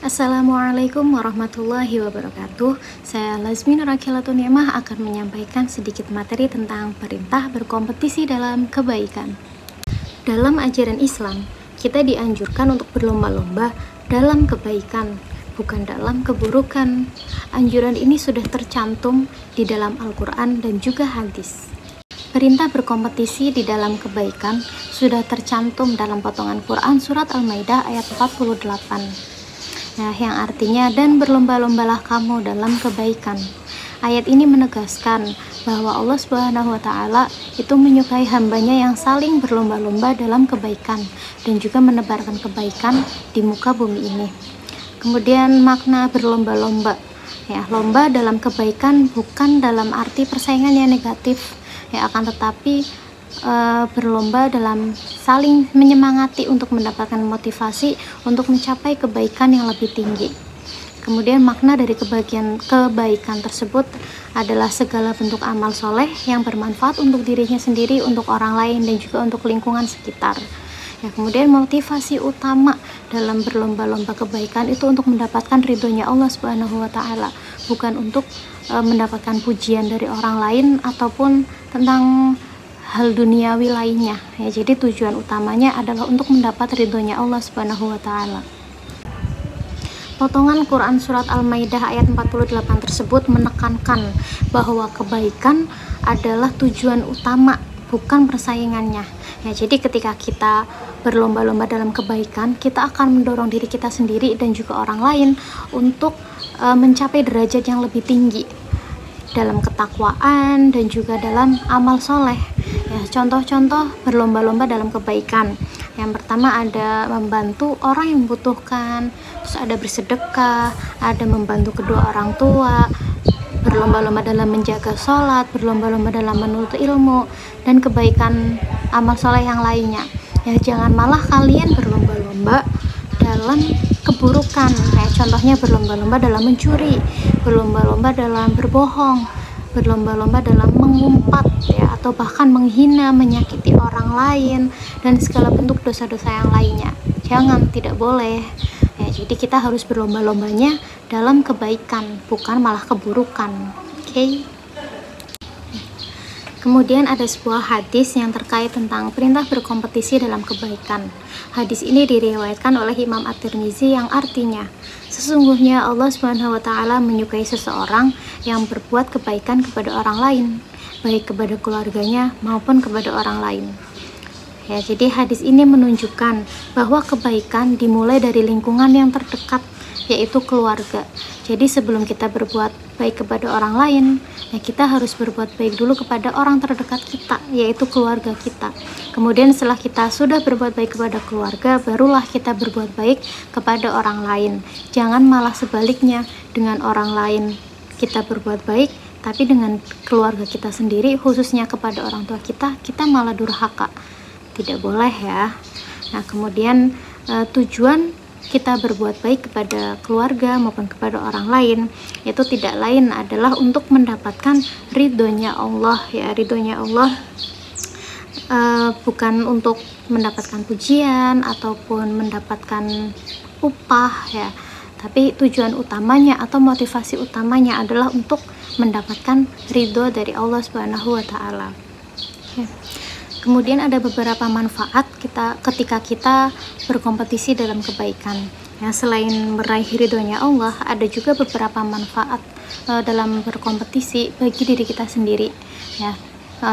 Assalamualaikum warahmatullahi wabarakatuh. Saya Lazmi Nurakilatun Ni'mah akan menyampaikan sedikit materi tentang perintah berkompetisi dalam kebaikan. Dalam ajaran Islam, kita dianjurkan untuk berlomba-lomba dalam kebaikan, bukan dalam keburukan. Anjuran ini sudah tercantum di dalam Al-Quran dan juga hadis. Perintah berkompetisi di dalam kebaikan sudah tercantum dalam potongan Quran surat Al-Maidah ayat 48. Nah, yang artinya, dan berlomba-lombalah kamu dalam kebaikan. Ayat ini menegaskan bahwa Allah Subhanahu wa Ta'ala itu menyukai hambanya yang saling berlomba-lomba dalam kebaikan dan juga menebarkan kebaikan di muka bumi ini. Kemudian makna berlomba-lomba, ya, lomba dalam kebaikan bukan dalam arti persaingan yang negatif, ya, akan tetapi berlomba dalam saling menyemangati untuk mendapatkan motivasi untuk mencapai kebaikan yang lebih tinggi. Kemudian makna dari kebaikan tersebut adalah segala bentuk amal soleh yang bermanfaat untuk dirinya sendiri, untuk orang lain, dan juga untuk lingkungan sekitar. Ya, kemudian motivasi utama dalam berlomba-lomba kebaikan itu untuk mendapatkan ridhonya Allah Subhanahu wa Ta'ala, bukan untuk mendapatkan pujian dari orang lain ataupun tentang hal duniawi lainnya, ya. Jadi tujuan utamanya adalah untuk mendapat ridhonya Allah Subhanahu wa Ta'ala. Potongan Quran surat Al-Maidah ayat 48 tersebut menekankan bahwa kebaikan adalah tujuan utama, bukan persaingannya. Ya, jadi ketika kita berlomba-lomba dalam kebaikan, kita akan mendorong diri kita sendiri dan juga orang lain untuk mencapai derajat yang lebih tinggi dalam ketakwaan dan juga dalam amal soleh. Ya, contoh-contoh berlomba-lomba dalam kebaikan. Yang pertama ada membantu orang yang membutuhkan, terus ada bersedekah, ada membantu kedua orang tua, berlomba-lomba dalam menjaga sholat, berlomba-lomba dalam menuntut ilmu, dan kebaikan amal soleh yang lainnya. Ya, jangan malah kalian berlomba-lomba dalam keburukan. Kayak contohnya berlomba-lomba dalam mencuri, berlomba-lomba dalam berbohong, berlomba-lomba dalam mengumpat, ya, atau bahkan menghina, menyakiti orang lain, dan segala bentuk dosa-dosa yang lainnya. Jangan, tidak boleh. Ya, jadi kita harus berlomba-lombanya dalam kebaikan, bukan malah keburukan. Oke. Kemudian ada sebuah hadis yang terkait tentang perintah berkompetisi dalam kebaikan. Hadis ini diriwayatkan oleh Imam At-Tirmizi yang artinya, sesungguhnya Allah Subhanahu wa Ta'ala menyukai seseorang yang berbuat kebaikan kepada orang lain, baik kepada keluarganya maupun kepada orang lain. Ya, jadi hadis ini menunjukkan bahwa kebaikan dimulai dari lingkungan yang terdekat, yaitu keluarga. Jadi sebelum kita berbuat baik kepada orang lain, ya, kita harus berbuat baik dulu kepada orang terdekat kita, yaitu keluarga kita. Kemudian setelah kita sudah berbuat baik kepada keluarga, barulah kita berbuat baik kepada orang lain. Jangan malah sebaliknya, dengan orang lain kita berbuat baik, tapi dengan keluarga kita sendiri, khususnya kepada orang tua kita, kita malah durhaka. Tidak boleh, ya. Nah, kemudian tujuan kita berbuat baik kepada keluarga maupun kepada orang lain itu tidak lain adalah untuk mendapatkan ridhonya Allah, ya, ridhonya Allah, bukan untuk mendapatkan pujian ataupun mendapatkan upah, ya, tapi tujuan utamanya atau motivasi utamanya adalah untuk mendapatkan ridho dari Allah Subhanahu wa Ta'ala. Ya. Kemudian ada beberapa manfaat ketika kita berkompetisi dalam kebaikan. Ya, selain meraih ridhonya Allah, ada juga beberapa manfaat dalam berkompetisi bagi diri kita sendiri. Ya,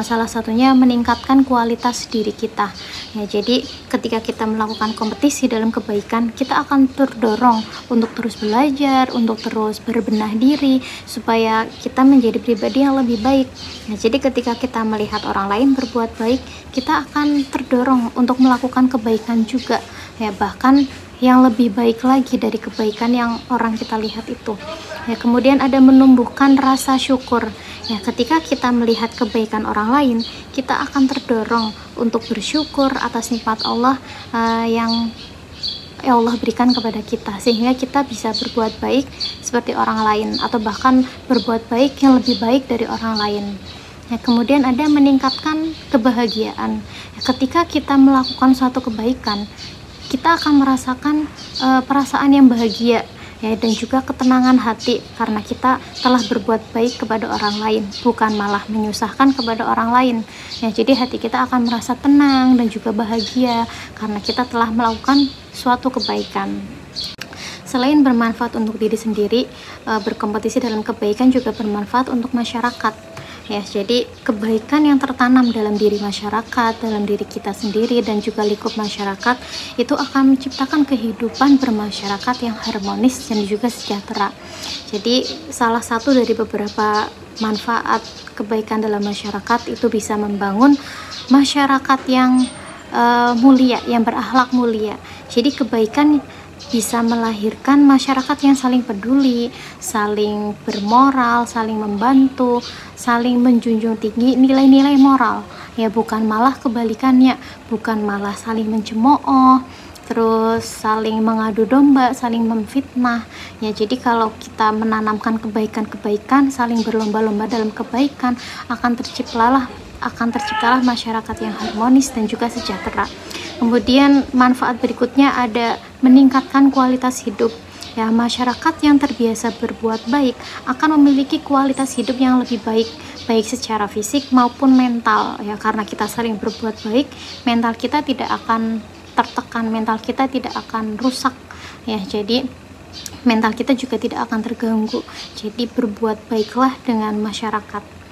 salah satunya meningkatkan kualitas diri kita. Ya, jadi ketika kita melakukan kompetisi dalam kebaikan, kita akan terdorong untuk terus belajar, untuk terus berbenah diri supaya kita menjadi pribadi yang lebih baik. Nah, jadi ketika kita melihat orang lain berbuat baik, kita akan terdorong untuk melakukan kebaikan juga, ya, bahkan yang lebih baik lagi dari kebaikan yang orang kita lihat itu. Ya, kemudian ada menumbuhkan rasa syukur. Ya, ketika kita melihat kebaikan orang lain, kita akan terdorong untuk bersyukur atas nikmat Allah yang Allah berikan kepada kita, sehingga kita bisa berbuat baik seperti orang lain atau bahkan berbuat baik yang lebih baik dari orang lain. Ya, kemudian ada meningkatkan kebahagiaan. Ya, ketika kita melakukan suatu kebaikan, kita akan merasakan perasaan yang bahagia. ya, dan juga ketenangan hati karena kita telah berbuat baik kepada orang lain, bukan malah menyusahkan kepada orang lain. Ya, jadi hati kita akan merasa tenang dan juga bahagia karena kita telah melakukan suatu kebaikan. Selain bermanfaat untuk diri sendiri, berkompetisi dalam kebaikan juga bermanfaat untuk masyarakat. Ya, jadi kebaikan yang tertanam dalam diri masyarakat, dalam diri kita sendiri dan juga lingkup masyarakat itu akan menciptakan kehidupan bermasyarakat yang harmonis dan juga sejahtera. Jadi salah satu dari beberapa manfaat kebaikan dalam masyarakat itu bisa membangun masyarakat yang mulia, yang berakhlak mulia. Jadi kebaikan bisa melahirkan masyarakat yang saling peduli, saling bermoral, saling membantu, saling menjunjung tinggi nilai-nilai moral. Ya, bukan malah kebalikannya, bukan malah saling mencemooh, terus saling mengadu domba, saling memfitnah. Ya, jadi kalau kita menanamkan kebaikan-kebaikan, saling berlomba-lomba dalam kebaikan, akan terciptalah masyarakat yang harmonis dan juga sejahtera. Kemudian manfaat berikutnya ada meningkatkan kualitas hidup. Ya, masyarakat yang terbiasa berbuat baik akan memiliki kualitas hidup yang lebih baik, baik secara fisik maupun mental. Ya, karena kita sering berbuat baik, mental kita tidak akan tertekan, mental kita tidak akan rusak. Ya, jadi mental kita juga tidak akan terganggu. Jadi berbuat baiklah dengan masyarakat.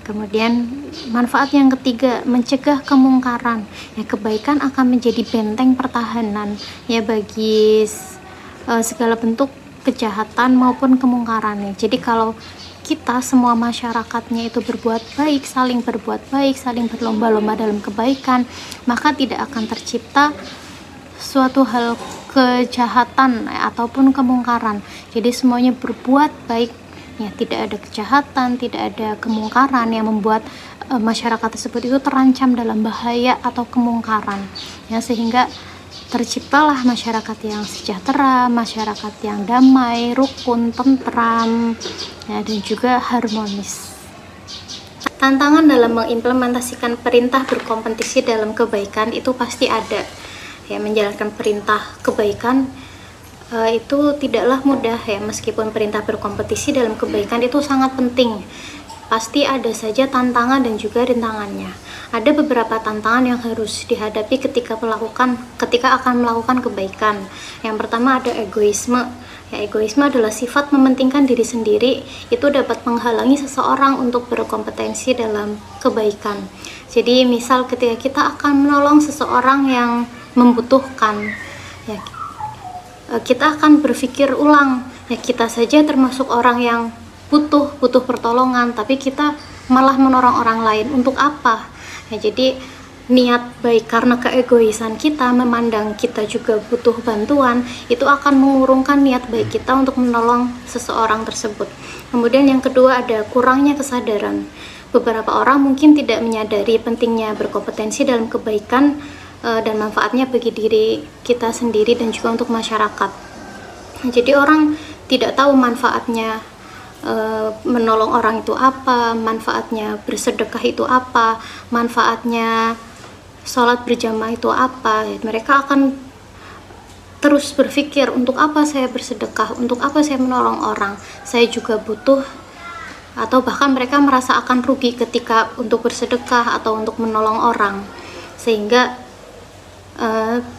Kemudian manfaat yang ketiga, mencegah kemungkaran. Ya, kebaikan akan menjadi benteng pertahanan ya bagi segala bentuk kejahatan maupun kemungkaran. Ya. Jadi kalau kita semua masyarakatnya itu berbuat baik, saling berlomba-lomba dalam kebaikan, maka tidak akan tercipta suatu hal kejahatan ataupun kemungkaran. Jadi semuanya berbuat baik. Ya, tidak ada kejahatan, tidak ada kemungkaran yang membuat masyarakat tersebut itu terancam dalam bahaya atau kemungkaran. Ya, sehingga terciptalah masyarakat yang sejahtera, masyarakat yang damai, rukun, tentram, ya, dan juga harmonis. Tantangan dalam mengimplementasikan perintah berkompetisi dalam kebaikan itu pasti ada. Ya, menjalankan perintah kebaikan itu tidaklah mudah ya, meskipun perintah berkompetisi dalam kebaikan itu sangat penting. Pasti ada saja tantangan dan juga rintangannya. Ada beberapa tantangan yang harus dihadapi ketika akan melakukan kebaikan. Yang pertama ada egoisme. Ya, egoisme adalah sifat mementingkan diri sendiri, itu dapat menghalangi seseorang untuk berkompetensi dalam kebaikan. Jadi misal ketika kita akan menolong seseorang yang membutuhkan, ya, kita akan berpikir ulang, ya, kita saja termasuk orang yang butuh pertolongan, tapi kita malah menolong orang lain untuk apa? Ya, jadi niat baik karena keegoisan kita, memandang kita juga butuh bantuan, itu akan mengurungkan niat baik kita untuk menolong seseorang tersebut. Kemudian yang kedua ada kurangnya kesadaran. Beberapa orang mungkin tidak menyadari pentingnya berkompetensi dalam kebaikan dan manfaatnya bagi diri kita sendiri dan juga untuk masyarakat. Jadi orang tidak tahu manfaatnya menolong orang itu apa, manfaatnya bersedekah itu apa, manfaatnya sholat berjamaah itu apa. Mereka akan terus berpikir, untuk apa saya bersedekah, untuk apa saya menolong orang, saya juga butuh, atau bahkan mereka merasa akan rugi ketika untuk bersedekah atau untuk menolong orang, sehingga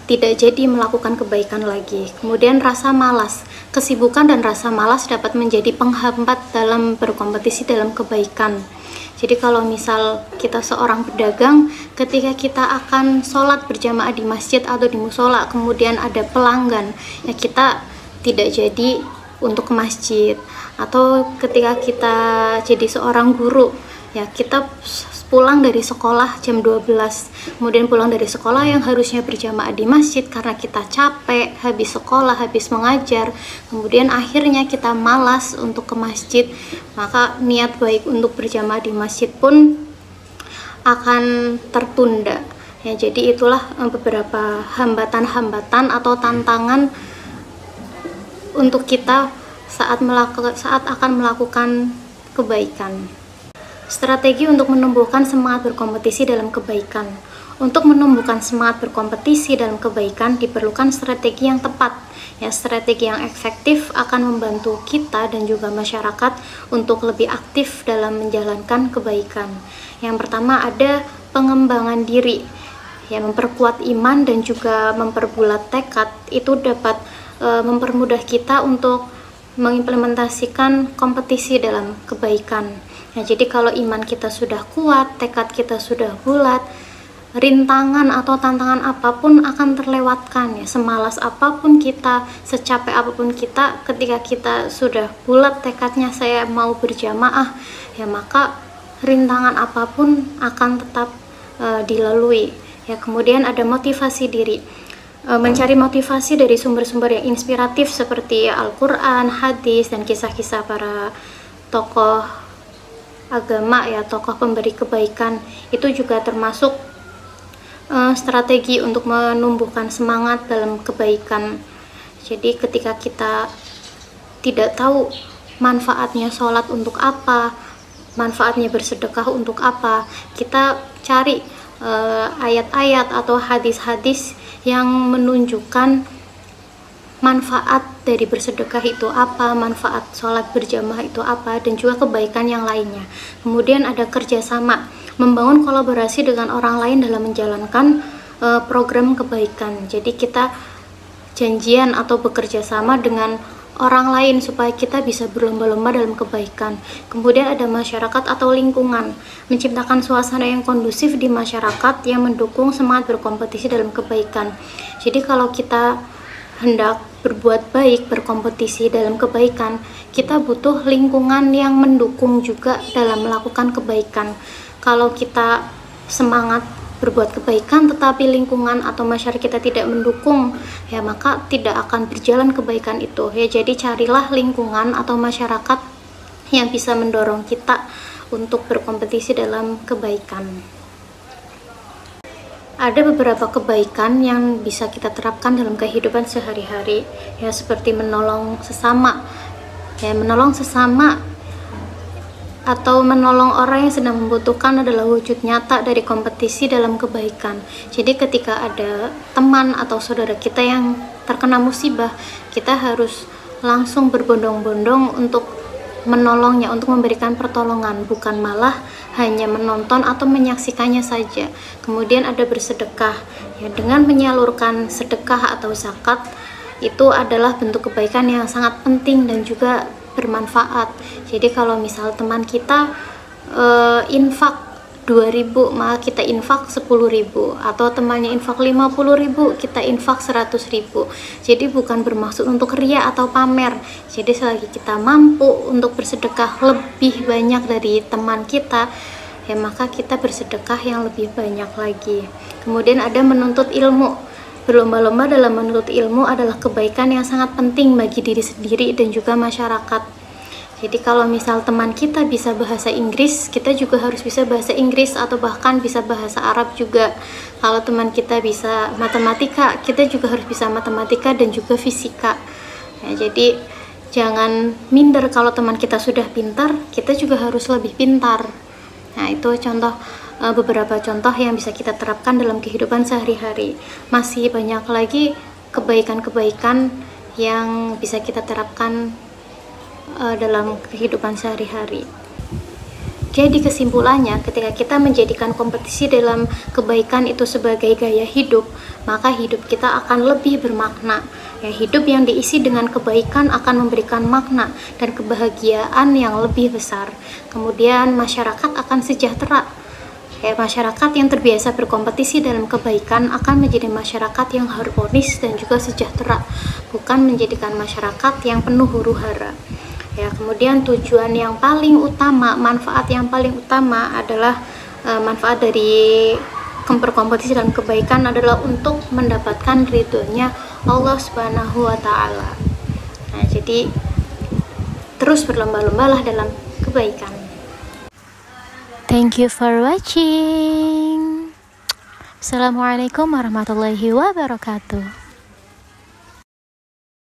tidak jadi melakukan kebaikan lagi. Kemudian rasa malas, kesibukan dan rasa malas dapat menjadi penghambat dalam berkompetisi dalam kebaikan. Jadi kalau misal kita seorang pedagang, ketika kita akan sholat berjamaah di masjid atau di musola, kemudian ada pelanggan, ya kita tidak jadi untuk ke masjid. Atau ketika kita jadi seorang guru, ya kita pulang dari sekolah jam 12, kemudian pulang dari sekolah yang harusnya berjamaah di masjid karena kita capek habis sekolah, habis mengajar, kemudian akhirnya kita malas untuk ke masjid, maka niat baik untuk berjamaah di masjid pun akan tertunda. Ya, jadi itulah beberapa hambatan-hambatan atau tantangan untuk kita saat akan melakukan kebaikan. Strategi untuk menumbuhkan semangat berkompetisi dalam kebaikan. Untuk menumbuhkan semangat berkompetisi dalam kebaikan diperlukan strategi yang tepat, Ya, strategi yang efektif akan membantu kita dan juga masyarakat untuk lebih aktif dalam menjalankan kebaikan. Yang pertama ada pengembangan diri. Ya, memperkuat iman dan juga memperbulat tekad itu dapat mempermudah kita untuk mengimplementasikan kompetisi dalam kebaikan. Nah, jadi kalau iman kita sudah kuat, tekad kita sudah bulat, rintangan atau tantangan apapun akan terlewatkan ya. Semalas apapun kita, secapek apapun kita, ketika kita sudah bulat tekadnya saya mau berjamaah, ya maka rintangan apapun akan tetap dilalui. Ya, kemudian ada motivasi diri. Mencari motivasi dari sumber-sumber yang inspiratif seperti Al-Quran, hadis, dan kisah-kisah para tokoh agama ya, tokoh pemberi kebaikan, itu juga termasuk strategi untuk menumbuhkan semangat dalam kebaikan. Jadi ketika kita tidak tahu manfaatnya sholat untuk apa, manfaatnya bersedekah untuk apa, kita cari ayat-ayat atau hadis-hadis yang menunjukkan manfaat dari bersedekah itu apa, manfaat sholat berjamaah itu apa, dan juga kebaikan yang lainnya. Kemudian ada kerjasama, membangun kolaborasi dengan orang lain dalam menjalankan program kebaikan. Jadi kita janjian atau bekerja sama dengan orang lain supaya kita bisa berlomba-lomba dalam kebaikan. Kemudian ada masyarakat atau lingkungan, menciptakan suasana yang kondusif di masyarakat yang mendukung semangat berkompetisi dalam kebaikan. Jadi kalau kita hendak berbuat baik, berkompetisi dalam kebaikan, kita butuh lingkungan yang mendukung juga dalam melakukan kebaikan. Kalau kita semangat berbuat kebaikan tetapi lingkungan atau masyarakat kita tidak mendukung, ya maka tidak akan berjalan kebaikan itu ya. Jadi carilah lingkungan atau masyarakat yang bisa mendorong kita untuk berkompetisi dalam kebaikan. Ada beberapa kebaikan yang bisa kita terapkan dalam kehidupan sehari-hari ya, seperti menolong sesama. Ya, menolong sesama atau menolong orang yang sedang membutuhkan adalah wujud nyata dari kompetisi dalam kebaikan. Jadi ketika ada teman atau saudara kita yang terkena musibah, kita harus langsung berbondong-bondong untuk menolongnya, untuk memberikan pertolongan, bukan malah hanya menonton atau menyaksikannya saja. Kemudian ada bersedekah ya, dengan menyalurkan sedekah atau zakat itu adalah bentuk kebaikan yang sangat penting dan juga bermanfaat. Jadi kalau misal teman kita infak 2.000, maka kita infak 10.000, atau temannya infak 50.000, kita infak 100.000. Jadi bukan bermaksud untuk ria atau pamer. Jadi selagi kita mampu untuk bersedekah lebih banyak dari teman kita, ya maka kita bersedekah yang lebih banyak lagi. Kemudian ada menuntut ilmu. Berlomba-lomba dalam menuntut ilmu adalah kebaikan yang sangat penting bagi diri sendiri dan juga masyarakat. Jadi kalau misal teman kita bisa bahasa Inggris, kita juga harus bisa bahasa Inggris, atau bahkan bisa bahasa Arab juga. Kalau teman kita bisa matematika, kita juga harus bisa matematika dan juga fisika. Ya, jadi jangan minder kalau teman kita sudah pintar, kita juga harus lebih pintar. Nah, itu beberapa contoh yang bisa kita terapkan dalam kehidupan sehari-hari. Masih banyak lagi kebaikan-kebaikan yang bisa kita terapkan dalam kehidupan sehari-hari. Jadi kesimpulannya, ketika kita menjadikan kompetisi dalam kebaikan itu sebagai gaya hidup, maka hidup kita akan lebih bermakna. Ya, hidup yang diisi dengan kebaikan akan memberikan makna dan kebahagiaan yang lebih besar. Kemudian masyarakat akan sejahtera. Ya, masyarakat yang terbiasa berkompetisi dalam kebaikan akan menjadi masyarakat yang harmonis dan juga sejahtera, bukan menjadikan masyarakat yang penuh huru-hara. Ya, kemudian tujuan yang paling utama, manfaat yang paling utama adalah manfaat dari berkompetisi dalam kebaikan adalah untuk mendapatkan ridhonya Allah Subhanahu wa Ta'ala. Nah, jadi terus berlomba-lombalah dalam kebaikan. Thank you for watching. Assalamualaikum warahmatullahi wabarakatuh.